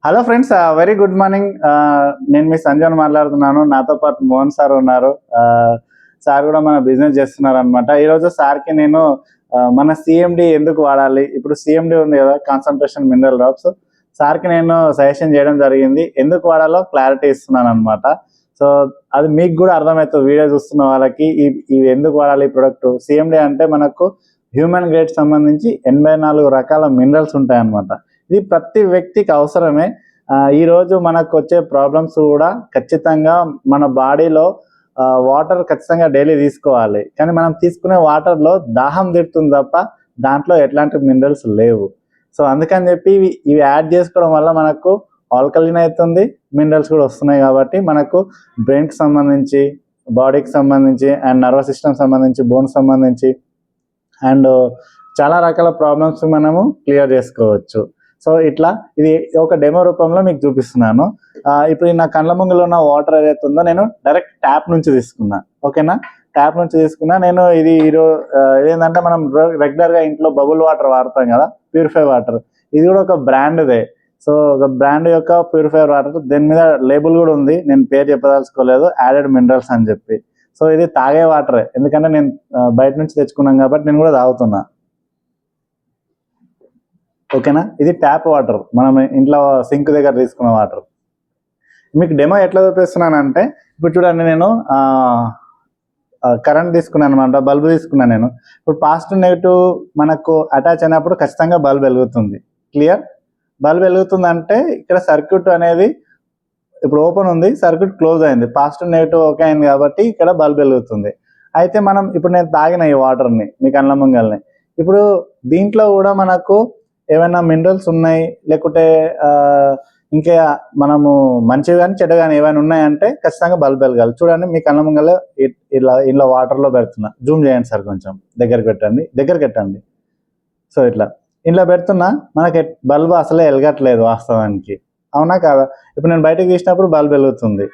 Hello friends, very good morning. నేను మీ సంజయ్ మాట్లాడుతున్నాను. నాతో పాటు మోహన్ సార్ ఉన్నారు. సార్ కూడా మన బిజినెస్ చేస్తున్నారు అనమాట. ఈరోజు సార్కి నేను మన సిఎండి ఎందుకు వాడాలి, ఇప్పుడు సిఎండి ఉంది కదా, కాన్సన్ట్రేషన్ మినరల్ డ్రాప్స్, సార్కి నేను సజెషన్ చేయడం జరిగింది. ఎందుకు వాడాలో క్లారిటీ ఇస్తున్నాను అనమాట. సో అది మీకు కూడా అర్థమవుతుంది వీడియో చూస్తున్న వాళ్ళకి. ఇవి ఎందుకు వాడాలి ఈ ప్రొడక్ట్. సిఎండి అంటే మనకు హ్యూమన్ గ్రేడ్ సంబంధించి 84 రకాల మినరల్స్ ఉంటాయి అన్నమాట. ఇది ప్రతి వ్యక్తికి అవసరమే. ఈరోజు మనకు వచ్చే ప్రాబ్లమ్స్ కూడా ఖచ్చితంగా మన బాడీలో వాటర్ ఖచ్చితంగా డైలీ తీసుకోవాలి. కానీ మనం తీసుకునే వాటర్లో దాహం తీరుతుంది తప్ప దాంట్లో ఎట్లాంటి మినరల్స్ లేవు. సో అందుకని చెప్పి ఇవి యాడ్ చేసుకోవడం వల్ల మనకు ఆల్కలిన్ అవుతుంది, మినరల్స్ కూడా వస్తున్నాయి. కాబట్టి మనకు బ్రెయిన్కి సంబంధించి, బాడీకి సంబంధించి, అండ్ నర్వస్ సిస్టమ్ సంబంధించి, బోన్ సంబంధించి, అండ్ చాలా రకాల ప్రాబ్లమ్స్ మనము క్లియర్ చేసుకోవచ్చు. సో ఇట్లా ఇది ఒక డెమో రూపంలో మీకు చూపిస్తున్నాను. ఇప్పుడు నా కళ్ళ ముందులో ఉన్న వాటర్ ఏదైతే ఉందో నేను డైరెక్ట్ ట్యాప్ నుంచి తీసుకున్నా. ఓకేనా, ట్యాప్ నుంచి తీసుకున్నా. నేను ఇది ఏంటంటే మనం రెగ్యులర్గా ఇంట్లో బబుల్ వాటర్ వాడతాం కదా, ప్యూరిఫై వాటర్. ఇది కూడా ఒక బ్రాండ్దే. సో ఒక బ్రాండ్ యొక్క ప్యూరిఫైర్ వాటర్, దీని మీద లేబుల్ కూడా ఉంది, నేను పేరు చెప్పదలుచుకోలేదు, యాడెడ్ మినరల్స్ అని చెప్పి. సో ఇది తాగే వాటరే, ఎందుకంటే నేను బయట నుంచి తెచ్చుకున్నాను కాబట్టి నేను కూడా తాగుతున్నా. ఓకేనా, ఇది ట్యాప్ వాటర్, మనం ఇంట్లో సింక్ దగ్గర తీసుకున్న వాటర్. మీకు డెమో ఎట్లా చూపిస్తున్నానంటే, ఇప్పుడు చూడండి, నేను కరెంట్ తీసుకున్నాను అనమాట, బల్బు తీసుకున్నాను నేను. ఇప్పుడు పాజిటివ్ నెగిటివ్ మనకు అటాచ్ అయినప్పుడు ఖచ్చితంగా బల్బ్ వెలుగుతుంది. క్లియర్, బల్బ్ వెలుగుతుంది అంటే ఇక్కడ సర్క్యూట్ అనేది ఇప్పుడు ఓపెన్ ఉంది, సర్క్యూట్ క్లోజ్ అయింది, పాజిటివ్ నెగిటివ్ ఓకే అయింది కాబట్టి ఇక్కడ బల్బ్ వెలుగుతుంది. అయితే మనం ఇప్పుడు నేను తాగిన ఈ వాటర్ని మీ కళ్ళ ముంగల్ని, ఇప్పుడు దీంట్లో కూడా మనకు ఏమైనా మినరల్స్ ఉన్నాయి, లేకుంటే ఇంకా మనము మంచివి కానీ చెడ్డ కానీ ఏమైనా ఉన్నాయంటే ఖచ్చితంగా బల్బ్ వెలగాలి. చూడండి, మీ కళ్ళ ముంగల ఇలా వాటర్లో పెడుతున్నా. జూమ్ చేయండి సార్, కొంచెం దగ్గరికి పెట్టండి. సో ఇట్లా ఇంట్లో పెడుతున్నా, మనకి బల్బ్ అసలే వెలగట్లేదు వాస్తవానికి, అవునా కాదా? ఇప్పుడు నేను బయటకు తీసినప్పుడు బల్బ్ వెలుగుతుంది.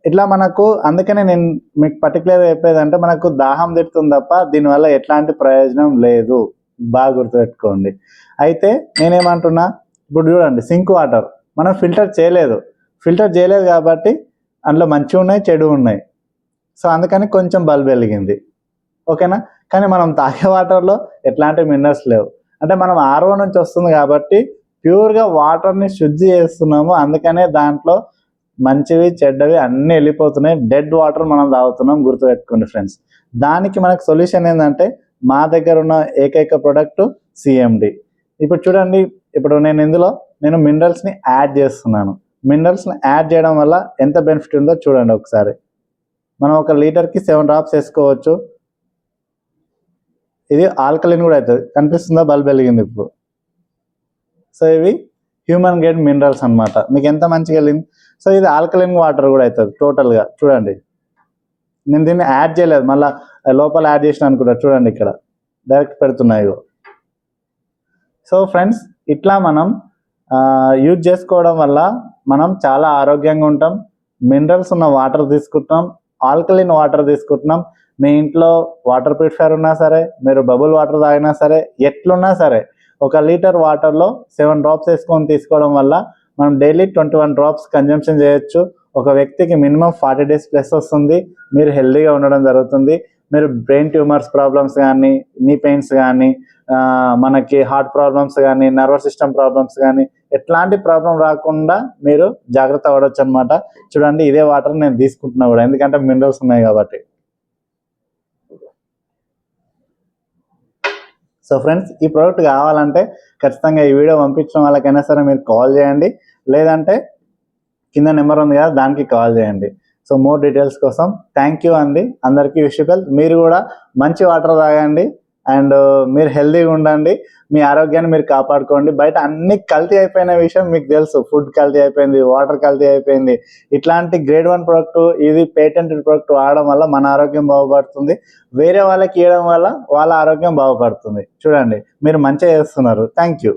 ఇట్లా మనకు, అందుకనే నేను మీకు పర్టికులర్గా చెప్పేది అంటే, మనకు దాహం తిడుతుంది తప్ప దీనివల్ల ఎట్లాంటి ప్రయోజనం లేదు, బాగా గుర్తుపెట్టుకోండి. అయితే నేనేమంటున్నా, ఇప్పుడు చూడండి, సింక్ వాటర్ మనం ఫిల్టర్ చేయలేదు కాబట్టి అందులో మంచి ఉన్నాయి, చెడు ఉన్నాయి. సో అందుకని కొంచెం బల్బ్ వెలిగింది. ఓకేనా, కానీ మనం తాగే వాటర్లో ఎట్లాంటి మినరల్స్ లేవు. అంటే మనం ఆర్ఓ నుంచి వస్తుంది కాబట్టి ప్యూర్గా వాటర్ని శుద్ధి చేస్తున్నాము, అందుకనే దాంట్లో మంచివి చెడ్డవి అన్నీ వెళ్ళిపోతున్నాయి. డెడ్ వాటర్ మనం తాగుతున్నాం, గుర్తుపెట్టుకోండి ఫ్రెండ్స్. దానికి మనకు సొల్యూషన్ ఏంటంటే, మా దగ్గర ఉన్న ఏకైక ప్రోడక్ట్ సిఎండి. ఇప్పుడు చూడండి, ఇప్పుడు నేను మినరల్స్ని యాడ్ చేస్తున్నాను. మినరల్స్ని యాడ్ చేయడం వల్ల ఎంత బెనిఫిట్ ఉందో చూడండి ఒకసారి. మనం 1 లీటర్కి 7 డ్రాప్స్ వేసుకోవచ్చు. ఇది ఆల్కలిన్ కూడా అవుతుంది, కనిపిస్తుందా, బల్బ్ వెలిగింది ఇప్పుడు. సో ఇవి హ్యూమన్ గ్రేడ్ మినరల్స్ అనమాట. మీకు ఎంత మంచిగా వెళ్ళింది. సో ఇది ఆల్కలిన్ వాటర్ కూడా అవుతుంది టోటల్గా. చూడండి, నేను దీన్ని యాడ్ చేయలేదు, మళ్ళీ లోపల యాడ్ చేసిన అనుకుంటా. చూడండి, ఇక్కడ డైరెక్ట్ పెడుతున్నాయి. సో ఫ్రెండ్స్, ఇట్లా మనం యూజ్ చేసుకోవడం వల్ల మనం చాలా ఆరోగ్యంగా ఉంటాం. మినరల్స్ ఉన్న వాటర్ తీసుకుంటున్నాం, ఆల్కలిన్ వాటర్ తీసుకుంటున్నాం. మీ ఇంట్లో వాటర్ ప్యూరిఫైయర్ ఉన్నా సరే, మీరు బబుల్ వాటర్ తాగినా సరే, ఎట్లున్నా సరే 1 లీటర్ వాటర్లో 7 డ్రాప్స్ వేసుకొని తీసుకోవడం వల్ల మనం డైలీ 21 డ్రాప్స్ కన్జంప్షన్ చేయొచ్చు. ఒక వ్యక్తికి మినిమం 40 డేస్ ప్లస్ వస్తుంది. మీరు హెల్తీగా ఉండడం జరుగుతుంది. మీరు బ్రెయిన్ ట్యూమర్స్ ప్రాబ్లమ్స్ కానీ, నీ పెయిన్స్ కానీ, మనకి హార్ట్ ప్రాబ్లమ్స్ కానీ, నర్వస్ సిస్టమ్ ప్రాబ్లమ్స్ కానీ, ఎట్లాంటి ప్రాబ్లం రాకుండా మీరు జాగ్రత్త పడవచ్చు అనమాట. చూడండి, ఇదే వాటర్ నేను తీసుకుంటున్నా కూడా, ఎందుకంటే మినరల్స్ ఉన్నాయి కాబట్టి. సో ఫ్రెండ్స్, ఈ ప్రోడక్ట్ కావాలంటే ఖచ్చితంగా ఈ వీడియో పంపించడం వాళ్ళకైనా సరే మీరు కాల్ చేయండి, లేదంటే కింద నెంబర్ ఉంది కదా, దానికి కాల్ చేయండి. సో మోర్ డీటెయిల్స్ కోసం థ్యాంక్ యూ అండి. అందరికీ విషయబుల్. మీరు కూడా మంచి వాటర్ తాగండి, అండ్ మీరు హెల్తీగా ఉండండి, మీ ఆరోగ్యాన్ని మీరు కాపాడుకోండి. బయట అన్ని కల్తీ అయిపోయిన విషయం మీకు తెలుసు. ఫుడ్ కల్తీ అయిపోయింది, వాటర్ కల్తీ అయిపోయింది. ఇట్లాంటి గ్రేడ్ 1 ప్రోడక్ట్, ఇది పేటెంటెడ్ ప్రోడక్ట్ వాడడం వల్ల మన ఆరోగ్యం బాగుపడుతుంది, వేరే వాళ్ళకి ఇవ్వడం వల్ల వాళ్ళ ఆరోగ్యం బాగుపడుతుంది. చూడండి, మీరు మంచిగా చేస్తున్నారు. Thank you.